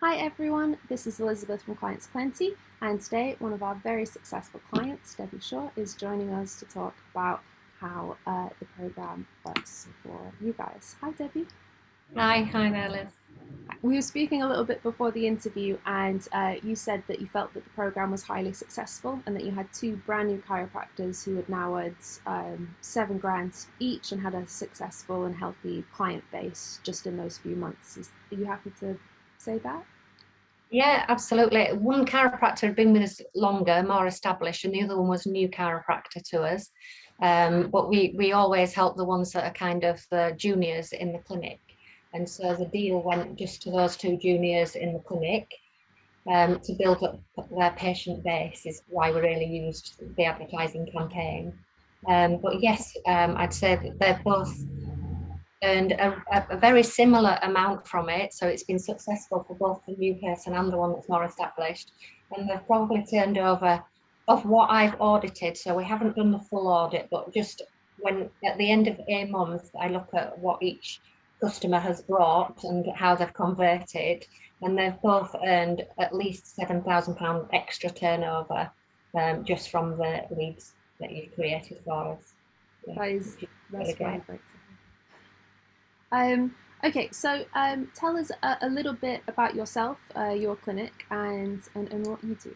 Hi everyone, this is Elizabeth from Clients Plenty, and today one of our very successful clients, Debbie Shaw, is joining us to talk about how the program works for you guys. Hi Debbie. Hi there, Liz. We were speaking a little bit before the interview, and you said that you felt that the program was highly successful and that you had two brand new chiropractors who had now earned 7 grand each and had a successful and healthy client base just in those few months. Are you happy to say that? Yeah, absolutely. One chiropractor had been with us longer, more established, and the other one was a new chiropractor to us. But we always help the ones that are kind of the juniors in the clinic. And so the deal went just to those two juniors in the clinic to build up their patient base is why we really used the advertising campaign. But yes, I'd say that they're both earned a very similar amount from it. So it's been successful for both the new person and the one that's more established. And they've probably turned over of what I've audited. So we haven't done the full audit, but just when at the end of a month, I look at what each customer has brought and how they've converted. And they've both earned at least £7,000 extra turnover just from the leads that you've created for us. Yeah, That is which is that's really very great. great. Okay, so tell us a little bit about yourself, your clinic, and what you do.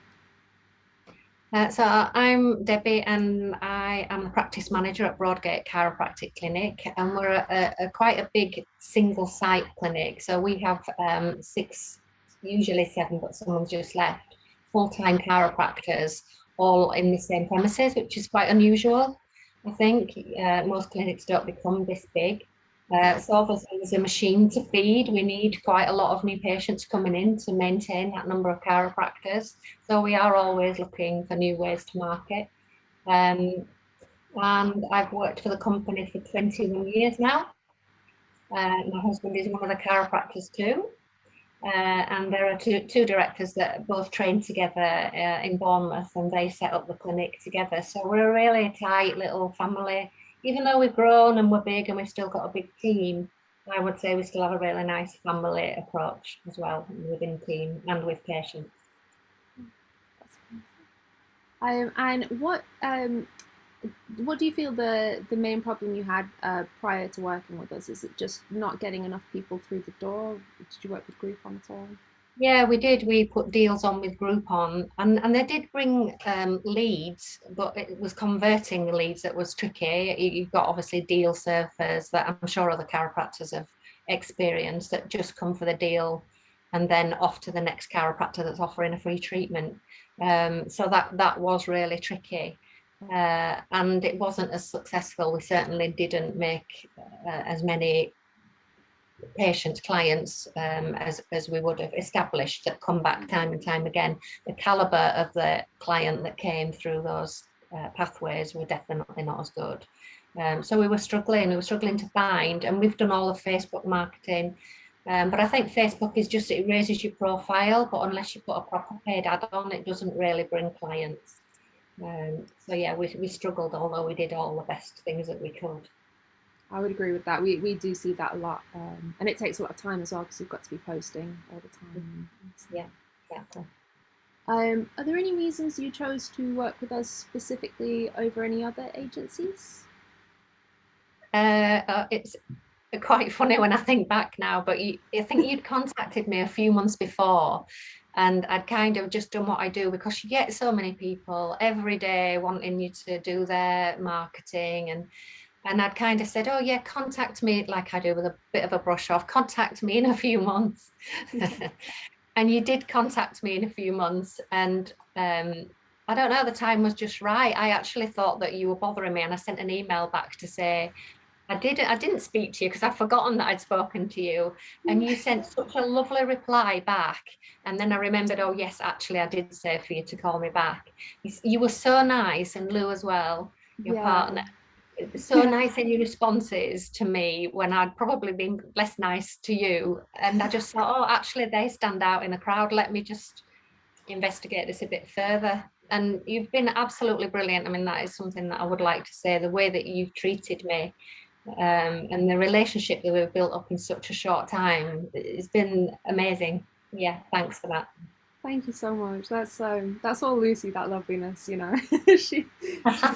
So I'm Debbie and I am the practice manager at Broadgate Chiropractic Clinic, and we're quite a big single site clinic. So we have six, usually seven, but someone's just left, full-time chiropractors all in the same premises, which is quite unusual. I think most clinics don't become this big. So obviously there's a machine to feed. We need quite a lot of new patients coming in to maintain that number of chiropractors. So we are always looking for new ways to market. Um, and I've worked for the company for 21 years now. My husband is one of the chiropractors too. And there are two directors that both trained together in Bournemouth, and they set up the clinic together. So we're a really tight little family. Even though we've grown and we're big and we've still got a big team, I would say we still have a really nice family approach as well within the team and with patients. And what do you feel the main problem you had prior to working with us? Is it just not getting enough people through the door? Did you work with Groupon at all? Yeah, we did. We put deals on with Groupon, and they did bring leads, but it was converting the leads that was tricky. You've got obviously deal surfers that I'm sure other chiropractors have experienced that just come for the deal and then off to the next chiropractor that's offering a free treatment. So that was really tricky. And it wasn't as successful. We certainly didn't make as many patients, clients as we would have established that come back time and time again. The caliber of the client that came through those pathways were definitely not as good. So we were struggling to find, and we've done all of Facebook marketing. But I think Facebook is just, it raises your profile, but unless you put a proper paid ad on, it doesn't really bring clients. So yeah, we struggled, although we did all the best things that we could. I would agree with that. We do see that a lot, and it takes a lot of time as well because you've got to be posting all the time. Yeah, exactly. Are there any reasons you chose to work with us specifically over any other agencies? It's quite funny when I think back now, but I think you'd contacted me a few months before, and I'd kind of just done what I do because you get so many people every day wanting you to do their marketing, and I'd kind of said, oh yeah, contact me like I do with a bit of a brush off, contact me in a few months. And you did contact me in a few months, and I don't know, the time was just right. I actually thought that you were bothering me, and I sent an email back to say I didn't speak to you because I'd forgotten that I'd spoken to you, and you sent such a lovely reply back. And then I remembered, oh yes, actually I did say for you to call me back. You were so nice, and Lou as well, your Yeah. partner, so nice in your responses to me when I'd probably been less nice to you. And I just thought, oh, actually they stand out in the crowd. Let me just investigate this a bit further. And you've been absolutely brilliant. I mean, that is something that I would like to say, the way that you've treated me, and the relationship that we've built up in such a short time, it's been amazing. Yeah, thanks for that. Thank you so much. That's all Lucy, that loveliness, you know. She's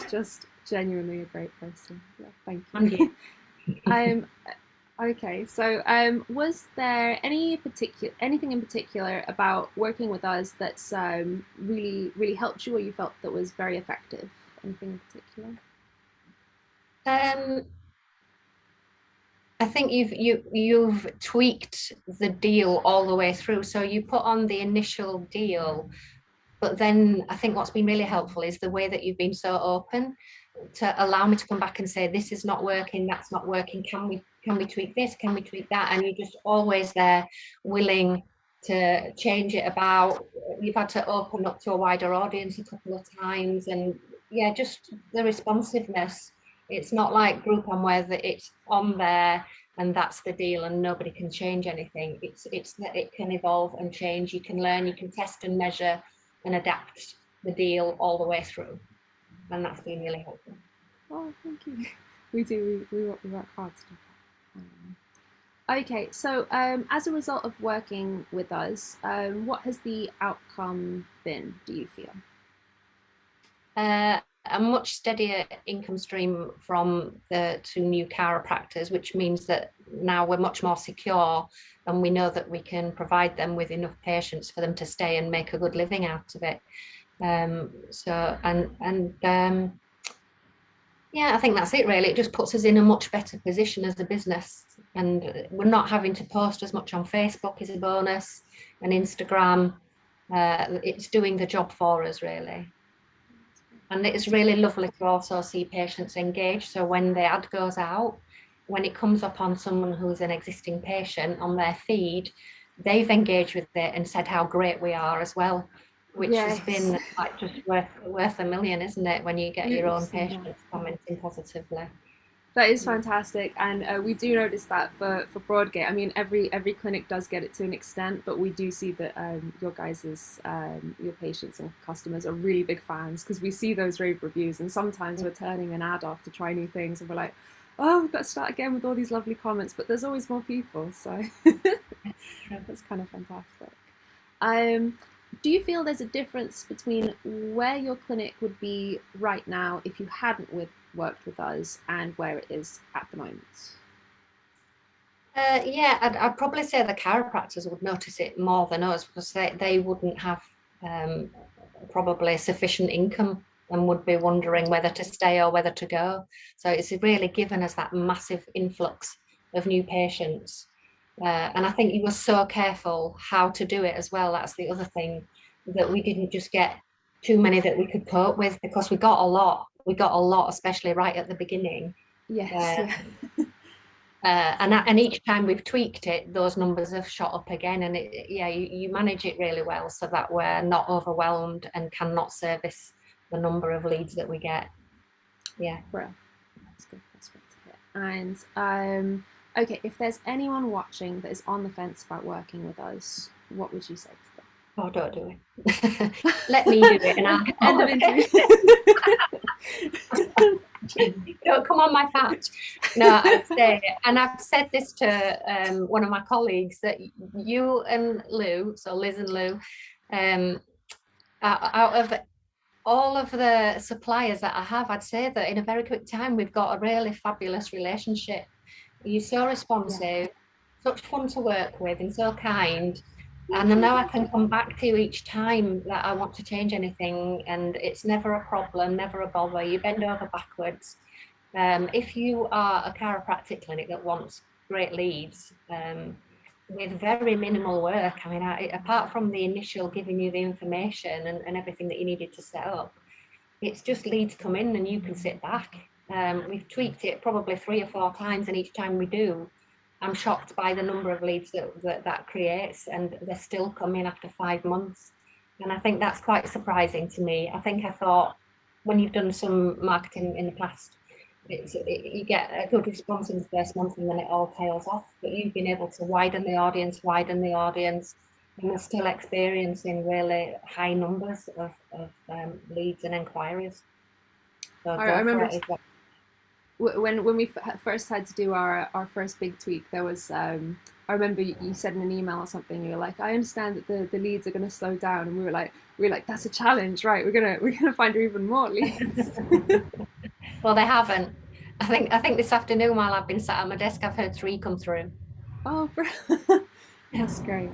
just genuinely a great person. Yeah, thank And you. you. Um, okay, so was there anything in particular about working with us that's really helped you, or you felt that was very effective? Anything in particular? Um, I think you've tweaked the deal all the way through. So you put on the initial deal, but then I think what's been really helpful is the way that you've been so open to allow me to come back and say, this is not working, that's not working. Can we tweak this? Can we tweak that? And you're just always there, willing to change it about. You've had to open up to a wider audience a couple of times, and yeah, just the responsiveness. It's not like Groupon where it's on there and that's the deal and nobody can change anything. It's that it can evolve and change. You can learn, you can test and measure and adapt the deal all the way through, and that's been really helpful. Oh, thank you. We do. We work hard to do that. Okay, so as a result of working with us, what has the outcome been, do you feel? A much steadier income stream from the two new chiropractors, which means that now we're much more secure and we know that we can provide them with enough patients for them to stay and make a good living out of it. So yeah, I think that's it really. It just puts us in a much better position as a business, and we're not having to post as much on Facebook is a bonus, and Instagram. It's doing the job for us really. And it's really lovely to also see patients engage. So when the ad goes out, when it comes up on someone who's an existing patient on their feed, they've engaged with it and said how great we are as well, which has Yes, been like just worth a million, isn't it? When you get your own beautiful. Yeah. patients commenting positively. That is fantastic, and we do notice that for Broadgate. I mean, every clinic does get it to an extent, but we do see that your guys's your patients and customers are really big fans because we see those rave reviews, and sometimes we're turning an ad off to try new things, and we're like, oh, we've got to start again with all these lovely comments, but there's always more people, so that's kind of fantastic. Um, do you feel there's a difference between where your clinic would be right now if you hadn't worked with us and where it is at the moment? Yeah, I'd probably say the chiropractors would notice it more than us because they wouldn't have um, probably sufficient income and would be wondering whether to stay or whether to go. So it's really given us that massive influx of new patients. And I think you were so careful how to do it as well. That's the other thing, that we didn't just get too many that we could cope with, because we got a lot. We got a lot, especially right at the beginning. Yes, Uh, yeah. and each time we've tweaked it, those numbers have shot up again. And yeah, you manage it really well so that we're not overwhelmed and cannot service the number of leads that we get. Yeah. Well, that's good. That's great to hear. And okay, if there's anyone watching that is on the fence about working with us, what would you say to Oh, don't do it. Let me do it, and I'll get End all of of interview. it. Don't come on my fat. No, I'd say, and I've said this to one of my colleagues, that you and Lou, so Liz and Lou, out of all of the suppliers that I have, I'd say that in a very quick time, we've got a really fabulous relationship. You're so Yeah. responsive, such fun to work with, and so kind. And I Oh, know I thank can you. come back to you each time that I want to change anything, and it's never a problem, never a bother. You bend over backwards. If you are a chiropractic clinic that wants great leads, with very minimal work, I mean, apart from the initial giving you the information and everything that you needed to set up, it's just leads come in and you can sit back. We've tweaked it probably 3 or 4 times, and each time we do, I'm shocked by the number of leads that creates, and they're still coming after 5 months. And I think that's quite surprising to me. I think I thought, when you've done some marketing in the past, you get a good response in the first month and then it all tails off. But you've been able to widen the audience, and we're still experiencing really high numbers of leads and inquiries. So I go for remember it. when we first had to do our first big tweak, there was I remember you said in an email or something, you were like, I understand that the leads are going to slow down, and we were like, that's a challenge, right? We're gonna find even more leads. Well, they haven't. I think this afternoon while I've been sat at my desk, I've heard 3 come through. Oh, that's great.